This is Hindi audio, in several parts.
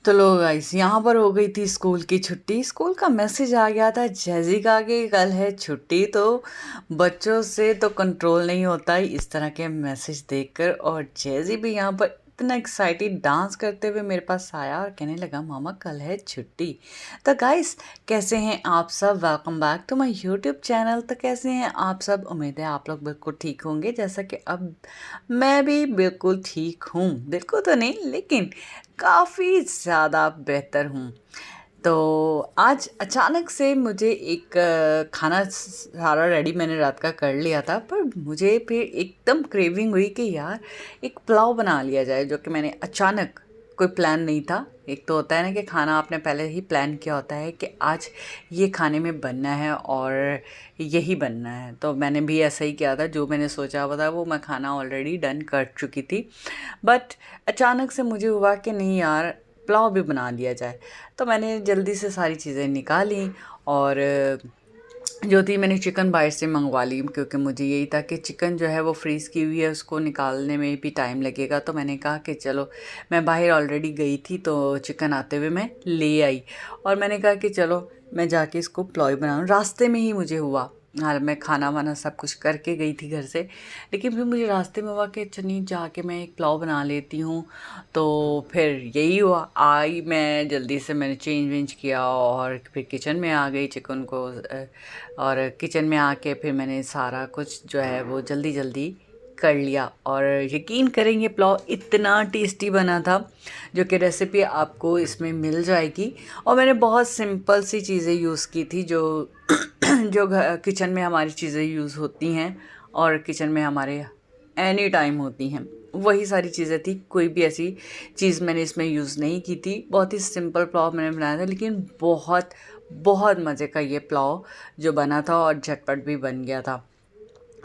तो लो गाइस, यहाँ पर हो गई थी स्कूल की छुट्टी। स्कूल का मैसेज आ गया था जैजी का कि कल है छुट्टी। तो बच्चों से तो कंट्रोल नहीं होता ही इस तरह के मैसेज देखकर। और जैजी भी यहाँ पर इतना एक्साइटेड डांस करते हुए मेरे पास आया और कहने लगा मामा कल है छुट्टी। तो गाइस, कैसे हैं आप सब? Welcome back to my YouTube channel. तो कैसे हैं आप सब? उम्मीद है आप लोग बिल्कुल ठीक होंगे, जैसा कि अब मैं भी बिल्कुल ठीक हूँ। बिल्कुल तो नहीं, लेकिन काफ़ी ज़्यादा बेहतर हूँ। तो आज अचानक से मुझे एक खाना सारा रेडी मैंने रात का कर लिया था, पर मुझे फिर एकदम क्रेविंग हुई कि यार एक पुलाव बना लिया जाए, जो कि मैंने अचानक, कोई प्लान नहीं था। एक तो होता है ना कि खाना आपने पहले ही प्लान किया होता है कि आज ये खाने में बनना है और यही बनना है। तो मैंने भी ऐसा ही किया था, जो मैंने सोचा हुआ था वो मैं खाना ऑलरेडी डन कर चुकी थी। बट अचानक से मुझे हुआ कि नहीं यार, पुलाव भी बना लिया जाए। तो मैंने जल्दी से सारी चीज़ें निकाली और जो थी मैंने चिकन बाहर से मंगवा ली, क्योंकि मुझे यही था कि चिकन जो है वो फ्रीज़ की हुई है, उसको निकालने में भी टाइम लगेगा। तो मैंने कहा कि चलो, मैं बाहर ऑलरेडी गई थी तो चिकन आते हुए मैं ले आई। और मैंने कहा कि चलो मैं जाके इसको पुलाव बनाऊँ। रास्ते में ही मुझे हुआ, हाँ मैं खाना वाना सब कुछ करके गई थी घर से, लेकिन फिर मुझे रास्ते में हुआ कि चलिए जाके मैं एक पुलाव बना लेती हूँ। तो फिर यही हुआ, आई मैं जल्दी से, मैंने चेंज वेंज किया और फिर किचन में आ गई चिकन को और किचन में आके फिर मैंने सारा कुछ जो है वो जल्दी जल्दी कर लिया। और यकीन करेंगे पुलाव इतना टेस्टी बना था, जो कि रेसिपी आपको इसमें मिल जाएगी। और मैंने बहुत सिंपल सी चीज़ें यूज़ की थी, जो जो किचन में हमारी चीज़ें यूज़ होती हैं और किचन में हमारे एनी टाइम होती हैं, वही सारी चीज़ें थी। कोई भी ऐसी चीज़ मैंने इसमें यूज़ नहीं की थी। बहुत ही सिंपल पुलाव मैंने बनाया था, लेकिन बहुत बहुत मज़े का ये पुलाव जो बना था और झटपट भी बन गया था।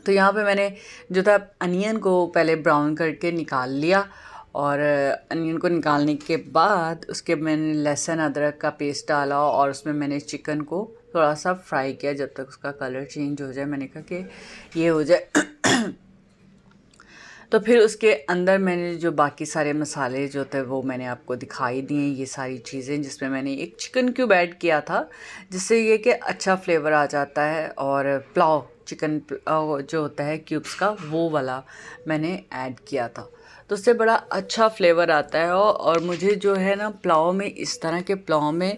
तो यहाँ पे मैंने जो था अनियन को पहले ब्राउन करके निकाल लिया, और अनियन को निकालने के बाद उसके मैंने लहसुन अदरक का पेस्ट डाला और उसमें मैंने चिकन को थोड़ा सा फ्राई किया जब तक उसका कलर चेंज हो जाए। मैंने कहा कि ये हो जाए। तो फिर उसके अंदर मैंने जो बाकी सारे मसाले जो थे वो मैंने आपको दिखाई दिए, ये सारी चीज़ें, जिसमें मैंने एक चिकन क्यूब ऐड किया था, जिससे ये कि अच्छा फ्लेवर आ जाता है। और पुलाव चिकन जो होता है क्यूब्स का, वो वाला मैंने ऐड किया था, तो उससे बड़ा अच्छा फ्लेवर आता है। और मुझे जो है ना पुलाव में, इस तरह के पुलाव में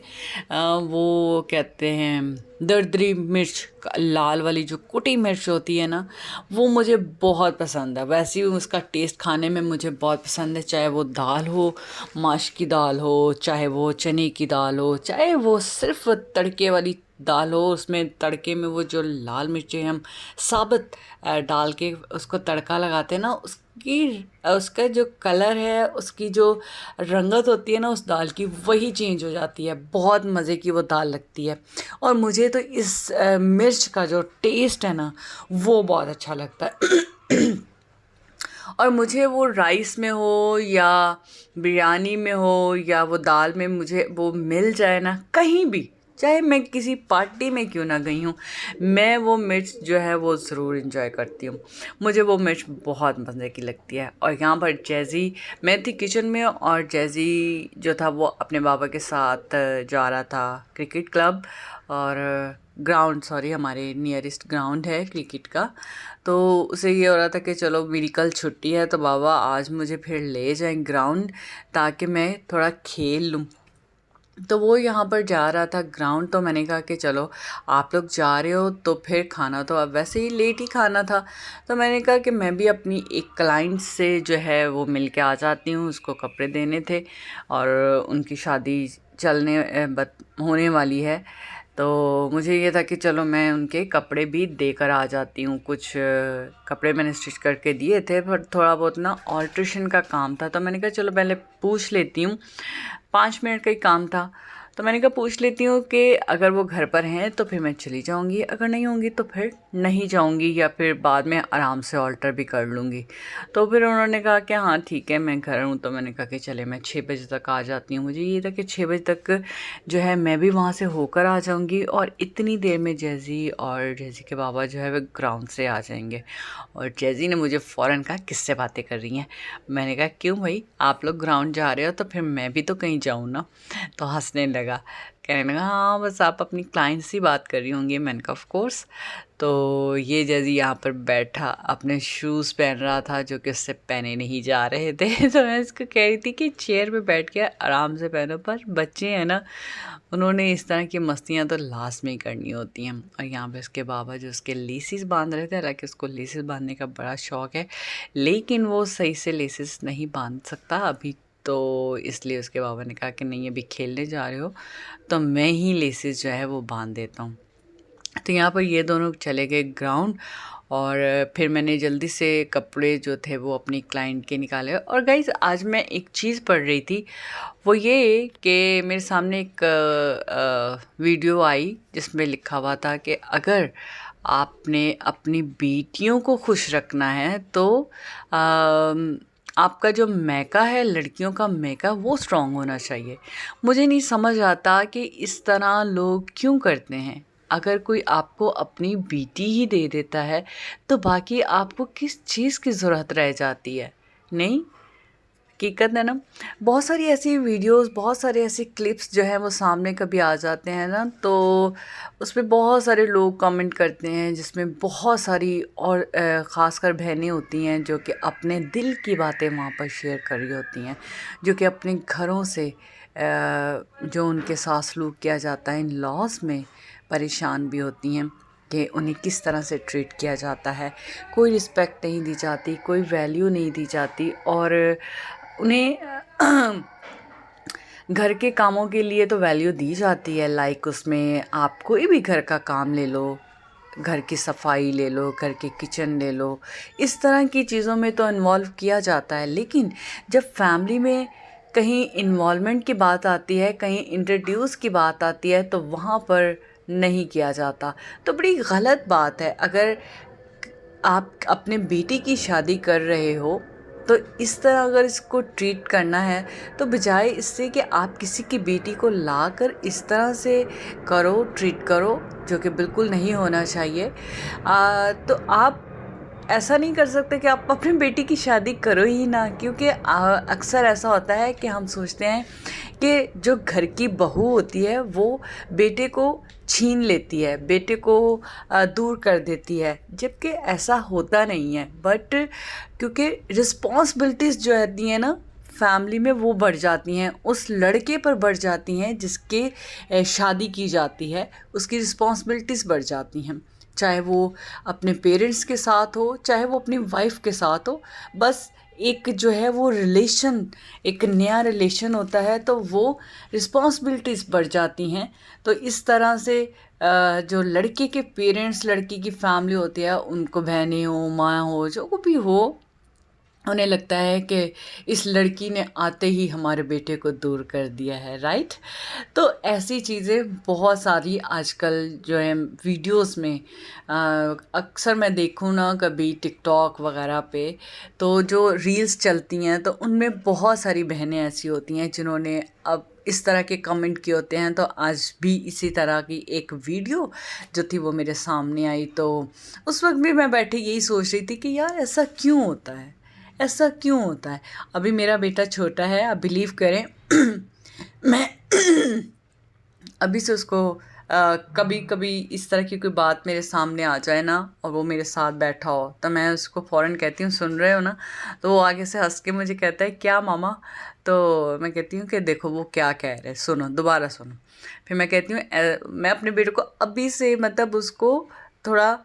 वो कहते हैं दरदरी मिर्च, लाल वाली जो कुटी मिर्च होती है ना, वो मुझे बहुत पसंद है। वैसे ही उसका टेस्ट खाने में मुझे बहुत पसंद है, चाहे वो दाल हो, माश की दाल हो, चाहे वो चने की दाल हो, चाहे वो सिर्फ तड़के वाली दाल हो। उसमें तड़के में वो जो लाल मिर्चें हम साबुत डाल के उसको तड़का लगाते हैं ना, उसका जो कलर है, उसकी जो रंगत होती है ना उस दाल की, वही चेंज हो जाती है। बहुत मज़े की वो दाल लगती है। और मुझे तो इस मिर्च का जो टेस्ट है ना, वो बहुत अच्छा लगता है। और मुझे वो राइस में हो या बिरयानी में हो या वो दाल में, मुझे वो मिल जाए ना कहीं भी, चाहे मैं किसी पार्टी में क्यों ना गई हूँ, मैं वो मिर्च जो है वो ज़रूर इंजॉय करती हूँ। मुझे वो मिर्च बहुत मज़े की लगती है। और यहाँ पर जैजी, मैं थी किचन में और जैजी जो था वो अपने बाबा के साथ जा रहा था क्रिकेट क्लब और ग्राउंड, सॉरी हमारे नियरेस्ट ग्राउंड है क्रिकेट का। तो उसे ये हो रहा था कि चलो मेरी कल छुट्टी है तो बाबा आज मुझे फिर ले जाएं ग्राउंड, ताकि मैं थोड़ा खेल लूँ। तो वो यहाँ पर जा रहा था ग्राउंड, तो मैंने कहा कि चलो आप लोग जा रहे हो तो फिर खाना तो अब वैसे ही लेट ही खाना था। तो मैंने कहा कि मैं भी अपनी एक क्लाइंट से जो है वो मिल के आ जाती हूँ, उसको कपड़े देने थे और उनकी शादी होने वाली है। तो मुझे ये था कि चलो मैं उनके कपड़े भी देकर आ जाती हूँ। कुछ कपड़े मैंने स्टिच करके दिए थे, पर थोड़ा बहुत ना ऑल्ट्रेशन का काम था, तो मैंने कहा चलो पहले पूछ लेती हूँ। 5 मिनट का ही काम था। तो मैंने कहा पूछ लेती हूँ कि अगर वो घर पर हैं तो फिर मैं चली जाऊँगी, अगर नहीं होंगी तो फिर नहीं जाऊँगी, या फिर बाद में आराम से ऑल्टर भी कर लूँगी। तो फिर उन्होंने कहा कि हाँ ठीक है मैं घर हूँ। तो मैंने कहा कि चले मैं 6 बजे तक आ जाती हूँ। मुझे ये था कि 6 बजे तक जो है मैं भी वहाँ से होकर आ जाऊँगी, और इतनी देर में जैज़ी और जैज़ी के बाबा जो है वो ग्राउंड से आ जाएंगे। और जैज़ी ने मुझे फ़ौरन कहा किससे बातें कर रही हैं। मैंने कहा क्यों भाई, आप लोग ग्राउंड जा रहे हो तो फिर मैं भी तो कहीं जाऊँ ना। तो हंसने लगा, कहने लगा हाँ बस आप अपनी क्लाइंट से बात कर रही होंगी। मैंने कहा ऑफ कोर्स। तो ये जैसे यहाँ पर बैठा अपने शूज़ पहन रहा था जो कि उससे पहने नहीं जा रहे थे। तो मैं इसको कह रही थी कि चेयर पे बैठ के आराम से पहनो, पर बच्चे हैं ना, उन्होंने इस तरह की मस्तियाँ तो लास्ट में ही करनी होती हैं। और यहाँ पे उसके बाबा जो उसके लेसिस बांध रहे थे, हालांकि उसको लेसिस बांधने का बड़ा शौक़ है लेकिन वो सही से लेसिस नहीं बांध सकता अभी। तो इसलिए उसके बाबा ने कहा कि नहीं अभी खेलने जा रहे हो तो मैं ही लेसिस जो है वो बांध देता हूँ। तो यहाँ पर ये दोनों चले गए ग्राउंड, और फिर मैंने जल्दी से कपड़े जो थे वो अपनी क्लाइंट के निकाले। और गाइज़ आज मैं एक चीज़ पढ़ रही थी, वो ये कि मेरे सामने एक वीडियो आई जिसमें लिखा हुआ था कि अगर आपने अपनी बेटियों को खुश रखना है तो आपका जो मैका है, लड़कियों का मैका, वो स्ट्रॉन्ग होना चाहिए। मुझे नहीं समझ आता कि इस तरह लोग क्यों करते हैं। अगर कोई आपको अपनी बेटी ही दे देता है तो बाकी आपको किस चीज़ की ज़रूरत रह जाती है। नहीं, हकीकत है ना। बहुत सारी ऐसी वीडियोस, बहुत सारे ऐसे क्लिप्स जो हैं वो सामने कभी आ जाते हैं ना, तो उसमें बहुत सारे लोग कमेंट करते हैं जिसमें बहुत सारी और ख़ासकर बहनें होती हैं जो कि अपने दिल की बातें वहाँ पर शेयर कर रही होती हैं, जो कि अपने घरों से जो उनके साथ सलूक किया जाता है इन लॉज में परेशान भी होती हैं कि उन्हें किस तरह से ट्रीट किया जाता है, कोई रिस्पेक्ट नहीं दी जाती, कोई वैल्यू नहीं दी जाती। और उन्हें घर के कामों के लिए तो वैल्यू दी जाती है, लाइक उसमें आप कोई भी घर का काम ले लो, घर की सफाई ले लो, घर के किचन ले लो, इस तरह की चीज़ों में तो इन्वॉल्व किया जाता है। लेकिन जब फैमिली में कहीं इन्वॉल्वमेंट की बात आती है, कहीं इंट्रोड्यूस की बात आती है, तो वहाँ पर नहीं किया जाता। तो बड़ी गलत बात है। अगर आप अपने बेटी की शादी कर रहे हो तो इस तरह अगर इसको ट्रीट करना है तो बजाय इससे कि आप किसी की बेटी को लाकर इस तरह से करो, ट्रीट करो, जो कि बिल्कुल नहीं होना चाहिए। तो आप ऐसा नहीं कर सकते कि आप अपनी बेटी की शादी करो ही ना, क्योंकि अक्सर ऐसा होता है कि हम सोचते हैं कि जो घर की बहू होती है वो बेटे को छीन लेती है, बेटे को दूर कर देती है, जबकि ऐसा होता नहीं है। बट क्योंकि रिस्पॉन्सिबिलिटीज़ जो रहती हैं ना फैमिली में वो बढ़ जाती हैं, उस लड़के पर बढ़ जाती हैं जिसके शादी की जाती है, उसकी रिस्पॉन्सिबिलिटीज़ बढ़ जाती हैं, चाहे वो अपने पेरेंट्स के साथ हो, चाहे वो अपनी वाइफ के साथ हो। बस एक जो है वो रिलेशन, एक नया रिलेशन होता है तो वो रिस्पॉन्सिबिलिटीज़ बढ़ जाती हैं। तो इस तरह से जो लड़के के पेरेंट्स, लड़की की फैमिली होती है, उनको बहनें हो, माँ हो, जो भी हो, उन्हें लगता है कि इस लड़की ने आते ही हमारे बेटे को दूर कर दिया है, राइट। तो ऐसी चीज़ें बहुत सारी आजकल जो है वीडियोस में अक्सर मैं देखूँ ना कभी टिकटॉक वगैरह पे, तो जो रील्स चलती हैं तो उनमें बहुत सारी बहनें ऐसी होती हैं जिन्होंने अब इस तरह के कमेंट किए होते हैं। तो आज भी इसी तरह की एक वीडियो जो थी वो मेरे सामने आई, तो उस वक्त भी मैं बैठे यही सोच रही थी कि यार ऐसा क्यों होता है, ऐसा क्यों होता है। अभी मेरा बेटा छोटा है, आप बिलीव करें मैं अभी से उसको कभी कभी इस तरह की कोई बात मेरे सामने आ जाए ना और वो मेरे साथ बैठा हो तो मैं उसको फ़ौरन कहती हूँ सुन रहे हो ना, तो वो आगे से हंस के मुझे कहता है क्या मामा। तो मैं कहती हूँ कि देखो वो क्या कह रहे हैं, सुनो, दोबारा सुनो। फिर मैं कहती हूँ मैं अपने बेटे को अभी से मतलब उसको थोड़ा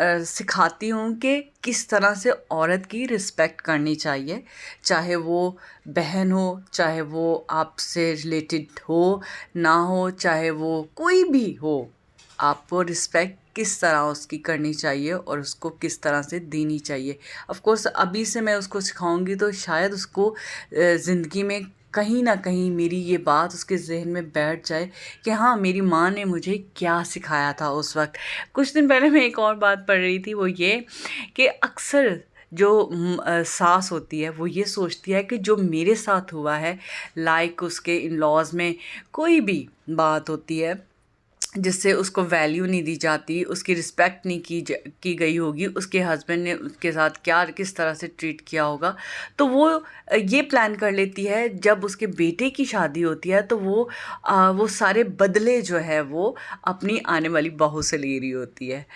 सिखाती हूँ कि किस तरह से औरत की रिस्पेक्ट करनी चाहिए, चाहे वो बहन हो, चाहे वो आपसे रिलेटेड हो ना हो, चाहे वो कोई भी हो, आपको रिस्पेक्ट किस तरह उसकी करनी चाहिए और उसको किस तरह से देनी चाहिए। ऑफ कोर्स अभी से मैं उसको सिखाऊंगी तो शायद उसको ज़िंदगी में कहीं ना कहीं मेरी ये बात उसके जहन में बैठ जाए कि हाँ, मेरी माँ ने मुझे क्या सिखाया था उस वक्त। कुछ दिन पहले मैं एक और बात पढ़ रही थी, वो ये कि अक्सर जो सास होती है वो ये सोचती है कि जो मेरे साथ हुआ है, लाइक उसके इन लॉज में कोई भी बात होती है जिससे उसको वैल्यू नहीं दी जाती, उसकी रिस्पेक्ट नहीं की गई होगी, उसके हस्बैंड ने उसके साथ क्या किस तरह से ट्रीट किया होगा, तो वो ये प्लान कर लेती है जब उसके बेटे की शादी होती है तो वो सारे बदले जो है वो अपनी आने वाली बहू से ले रही होती है।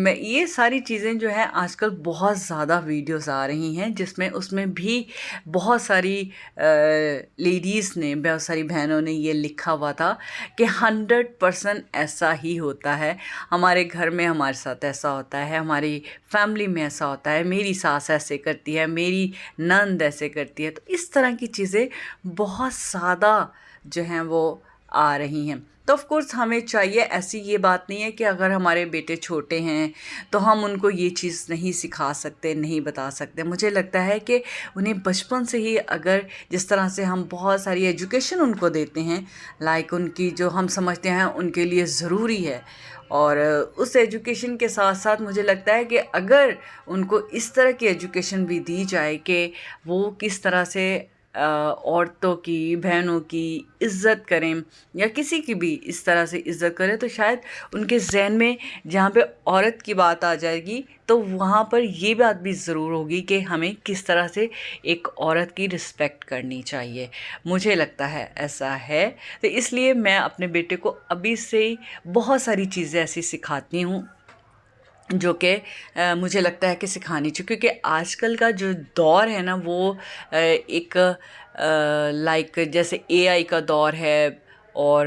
ये सारी चीज़ें जो है आजकल बहुत ज़्यादा वीडियोस आ रही हैं जिसमें उसमें भी बहुत सारी लेडीज़ ने, बहुत सारी बहनों ने ये लिखा हुआ था कि 100% ऐसा ही होता है, हमारे घर में हमारे साथ ऐसा होता है, हमारी फैमिली में ऐसा होता है, मेरी सास ऐसे करती है, मेरी नंद ऐसे करती है। तो इस तरह की चीज़ें बहुत ज़्यादा जो हैं वो आ रही हैं। तो ऑफ़ कोर्स हमें चाहिए, ऐसी ये बात नहीं है कि अगर हमारे बेटे छोटे हैं तो हम उनको ये चीज़ नहीं सिखा सकते, नहीं बता सकते। मुझे लगता है कि उन्हें बचपन से ही अगर जिस तरह से हम बहुत सारी एजुकेशन उनको देते हैं, लाइक उनकी जो हम समझते हैं उनके लिए ज़रूरी है, और उस एजुकेशन के साथ साथ मुझे लगता है कि अगर उनको इस तरह की एजुकेशन भी दी जाए कि वो किस तरह से औरतों की, बहनों की इज़्ज़त करें या किसी की भी इस तरह से इज़्ज़त करें, तो शायद उनके ज़हन में जहाँ पे औरत की बात आ जाएगी तो वहाँ पर ये बात भी ज़रूर होगी कि हमें किस तरह से एक औरत की रिस्पेक्ट करनी चाहिए। मुझे लगता है ऐसा है। तो इसलिए मैं अपने बेटे को अभी से ही बहुत सारी चीज़ें ऐसी सिखाती हूँ जो कि मुझे लगता है कि सिखानी चाहिए, क्योंकि आजकल का जो दौर है ना वो एक लाइक जैसे एआई का दौर है, और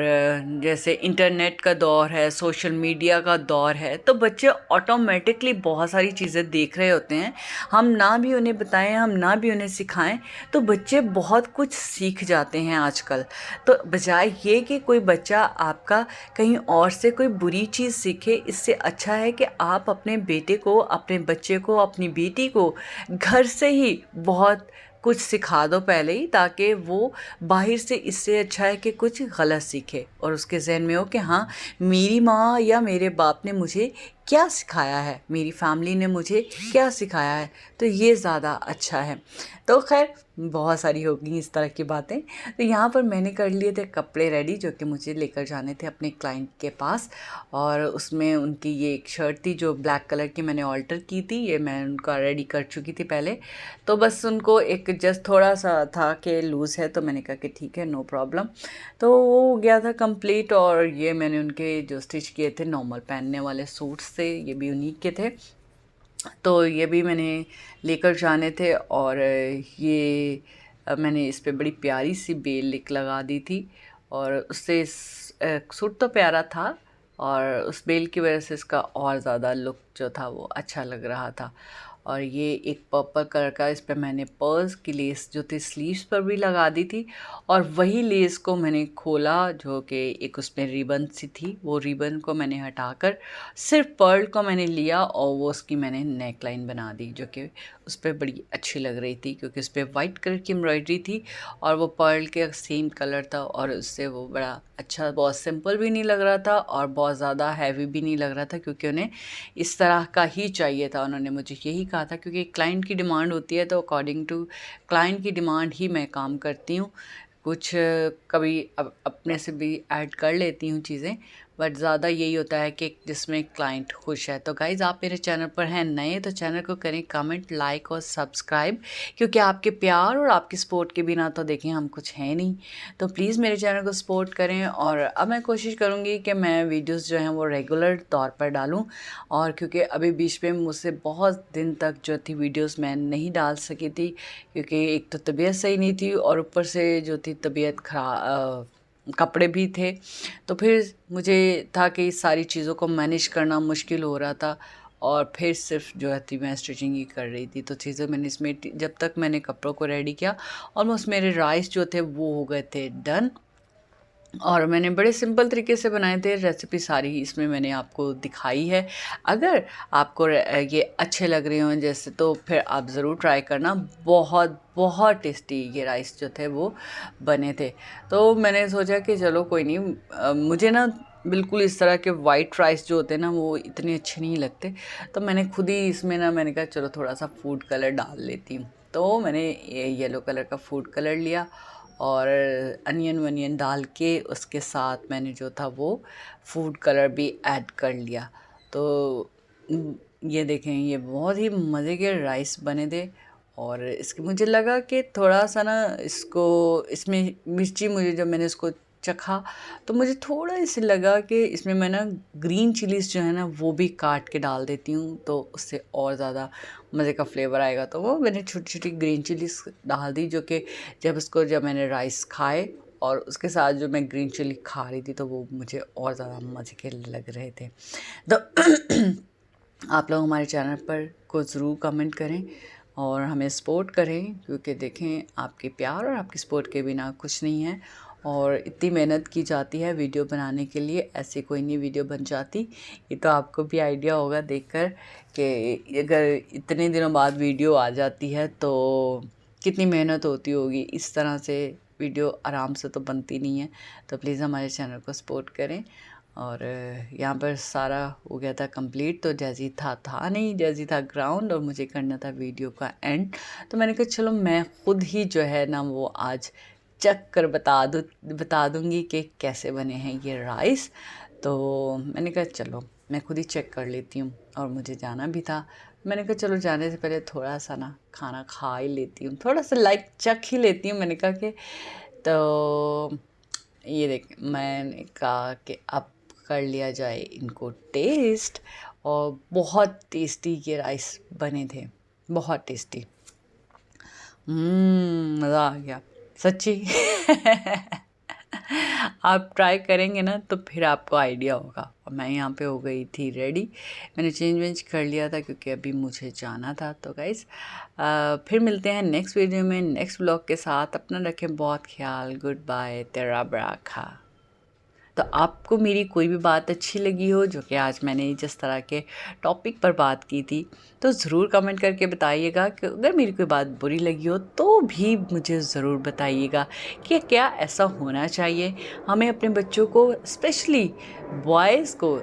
जैसे इंटरनेट का दौर है, सोशल मीडिया का दौर है, तो बच्चे ऑटोमेटिकली बहुत सारी चीज़ें देख रहे होते हैं। हम ना भी उन्हें बताएं, हम ना भी उन्हें सिखाएं, तो बच्चे बहुत कुछ सीख जाते हैं आजकल। तो बजाय ये कि कोई बच्चा आपका कहीं और से कोई बुरी चीज़ सीखे, इससे अच्छा है कि आप अपने बेटे को, अपने बच्चे को, अपनी बेटी को घर से ही बहुत कुछ सिखा दो पहले ही, ताकि वो बाहर से, इससे अच्छा है कि कुछ गलत सीखे और उसके जहन में हो कि हाँ, मेरी माँ या मेरे बाप ने मुझे क्या सिखाया है, मेरी फैमिली ने मुझे क्या सिखाया है, तो ये ज़्यादा अच्छा है। तो खैर बहुत सारी होगी इस तरह की बातें। तो यहाँ पर मैंने कर लिए थे कपड़े रेडी, जो कि मुझे लेकर जाने थे अपने क्लाइंट के पास, और उसमें उनकी ये एक शर्ट थी जो ब्लैक कलर की मैंने ऑल्टर की थी, ये मैं उनका रेडी कर चुकी थी पहले। तो बस उनको एक जस्ट थोड़ा सा था कि लूज़ है, तो मैंने कहा कि ठीक है, नो प्रॉब्लम। तो वो हो गया था कंप्लीट, और ये मैंने उनके जो स्टिच किए थे नॉर्मल पहनने वाले सूट्स थे, ये भी उन्हीं के थे, तो ये भी मैंने लेकर जाने थे। और ये मैंने इस पे बड़ी प्यारी सी बेल लिक लगा दी थी, और उससे सूट तो प्यारा था, और उस बेल की वजह से इसका और ज़्यादा लुक जो था वो अच्छा लग रहा था। और ये एक पर्पल कलर का, इस पे मैंने पर्ल्स की लेस जो थी स्लीव्स पर भी लगा दी थी, और वही लेस को मैंने खोला जो कि एक उसमें रिबन सी थी, वो रिबन को मैंने हटाकर सिर्फ पर्ल को मैंने लिया और वो उसकी मैंने नेक लाइन बना दी, जो कि उस पर बड़ी अच्छी लग रही थी, क्योंकि उस पर वाइट कलर की एम्ब्रॉयडरी थी और वो पर्ल के सेम कलर था, और उससे वो बड़ा अच्छा, बहुत सिंपल भी नहीं लग रहा था और बहुत ज़्यादा हैवी भी नहीं लग रहा था, क्योंकि उन्हें इस तरह का ही चाहिए था। उन्होंने मुझे यही कहा था, क्योंकि क्लाइंट की डिमांड होती है, तो अकॉर्डिंग टू क्लाइंट की डिमांड ही मैं काम करती हूँ। कुछ कभी अपने से भी ऐड कर लेती हूँ चीज़ें, बट ज़्यादा यही होता है कि जिसमें क्लाइंट खुश है। तो गाइज़, आप मेरे चैनल पर हैं नए तो चैनल को करें कमेंट, लाइक और सब्सक्राइब, क्योंकि आपके प्यार और आपकी सपोर्ट के बिना तो देखें हम कुछ हैं नहीं। तो प्लीज़ मेरे चैनल को सपोर्ट करें, और अब मैं कोशिश करूँगी कि मैं वीडियोज़ जो हैं वो रेगुलर तौर पर डालूँ, और क्योंकि अभी बीच में मुझसे बहुत दिन तक जो थी वीडियोज़ मैं नहीं डाल सकी थी, क्योंकि एक तो तबीयत सही नहीं थी और ऊपर से जो थी तबीयत खराब, कपड़े भी थे, तो फिर मुझे था कि इस सारी चीज़ों को मैनेज करना मुश्किल हो रहा था, और फिर सिर्फ जो है थी मैं स्टिचिंग ही कर रही थी। तो चीज़ें मैंने इसमें जब तक मैंने कपड़ों को रेडी किया, ऑलमोस्ट मेरे राइस जो थे वो हो गए थे डन। और मैंने बड़े सिंपल तरीके से बनाए थे। रेसिपी सारी इसमें मैंने आपको दिखाई है। अगर आपको ये अच्छे लग रहे हों जैसे, तो फिर आप ज़रूर ट्राई करना। बहुत बहुत टेस्टी ये राइस जो थे वो बने थे। तो मैंने सोचा कि चलो कोई नहीं, मुझे ना बिल्कुल इस तरह के वाइट राइस जो होते हैं ना वो इतने अच्छे नहीं लगते। तो मैंने खुद ही इसमें ना, मैंने कहा चलो थोड़ा सा फूड कलर डाल लेती हूँ। तो मैंने ये येलो कलर का फूड कलर लिया और अनियन वनियन डाल के उसके साथ मैंने जो था वो फूड कलर भी ऐड कर लिया। तो ये देखें, ये बहुत ही मज़े के राइस बने थे। और इसके मुझे लगा कि थोड़ा सा ना इसको, इसमें मिर्ची, मुझे जब मैंने इसको चखा तो मुझे थोड़ा इसे लगा कि इसमें मैं ना ग्रीन चिलीज़ जो है ना वो भी काट के डाल देती हूँ, तो उससे और ज़्यादा मज़े का फ्लेवर आएगा। तो वो मैंने छोटी छोटी ग्रीन चिलीज़ डाल दी, जो कि जब मैंने राइस खाए और उसके साथ जो मैं ग्रीन चिली खा रही थी तो वो मुझे और ज़्यादा मज़े के लग रहे थे। तो आप लोग हमारे चैनल पर को ज़रूर कमेंट करें और हमें सपोर्ट करें, क्योंकि देखें आपके प्यार और आपकी सपोर्ट के बिना कुछ नहीं है। और इतनी मेहनत की जाती है वीडियो बनाने के लिए, ऐसे कोई नहीं वीडियो बन जाती। ये तो आपको भी आइडिया होगा देखकर कि अगर इतने दिनों बाद वीडियो आ जाती है तो कितनी मेहनत होती होगी। इस तरह से वीडियो आराम से तो बनती नहीं है। तो प्लीज़ हमारे चैनल को सपोर्ट करें। और यहाँ पर सारा हो गया था कंप्लीट। तो जैसी था नहीं, जैसी था ग्राउंड, और मुझे करना था वीडियो का एंड। तो मैंने कहा चलो मैं खुद ही जो है ना वो आज चख कर बता दूँगी कि कैसे बने हैं ये राइस। तो मैंने कहा चलो मैं खुद ही चेक कर लेती हूँ, और मुझे जाना भी था। मैंने कहा चलो जाने से पहले थोड़ा सा ना खाना खा ही लेती हूँ, थोड़ा सा लाइक चख ही लेती हूँ। मैंने कहा कि तो ये देख, मैंने कहा कि अब कर लिया जाए इनको टेस्ट। और बहुत टेस्टी ये राइस बने थे, बहुत टेस्टी। मज़ा आ गया सच्ची। आप ट्राई करेंगे ना तो फिर आपको आइडिया होगा। और मैं यहाँ पे हो गई थी रेडी, मैंने चेंज वेंज कर लिया था क्योंकि अभी मुझे जाना था। तो गाइज़ फिर मिलते हैं नेक्स्ट वीडियो में नेक्स्ट ब्लॉग के साथ। अपना रखें बहुत ख्याल। गुड बाय, तेरा बराखा। तो आपको मेरी कोई भी बात अच्छी लगी हो, जो कि आज मैंने जिस तरह के टॉपिक पर बात की थी, तो ज़रूर कमेंट करके बताइएगा। कि अगर मेरी कोई बात बुरी लगी हो तो भी मुझे ज़रूर बताइएगा कि क्या ऐसा होना चाहिए। हमें अपने बच्चों को, स्पेशली बॉयज़ को,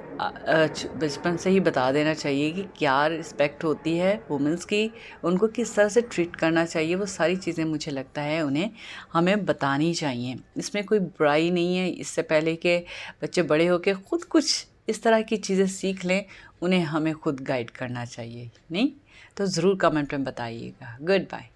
बचपन से ही बता देना चाहिए कि क्या रिस्पेक्ट होती है वुमेंस की, उनको किस तरह से ट्रीट करना चाहिए। वो सारी चीज़ें मुझे लगता है उन्हें हमें बतानी चाहिए। इसमें कोई बुराई नहीं है। इससे पहले कि बच्चे बड़े होकर खुद कुछ इस तरह की चीज़ें सीख लें, उन्हें हमें खुद गाइड करना चाहिए। नहीं तो ज़रूर कमेंट में बताइएगा। Good bye.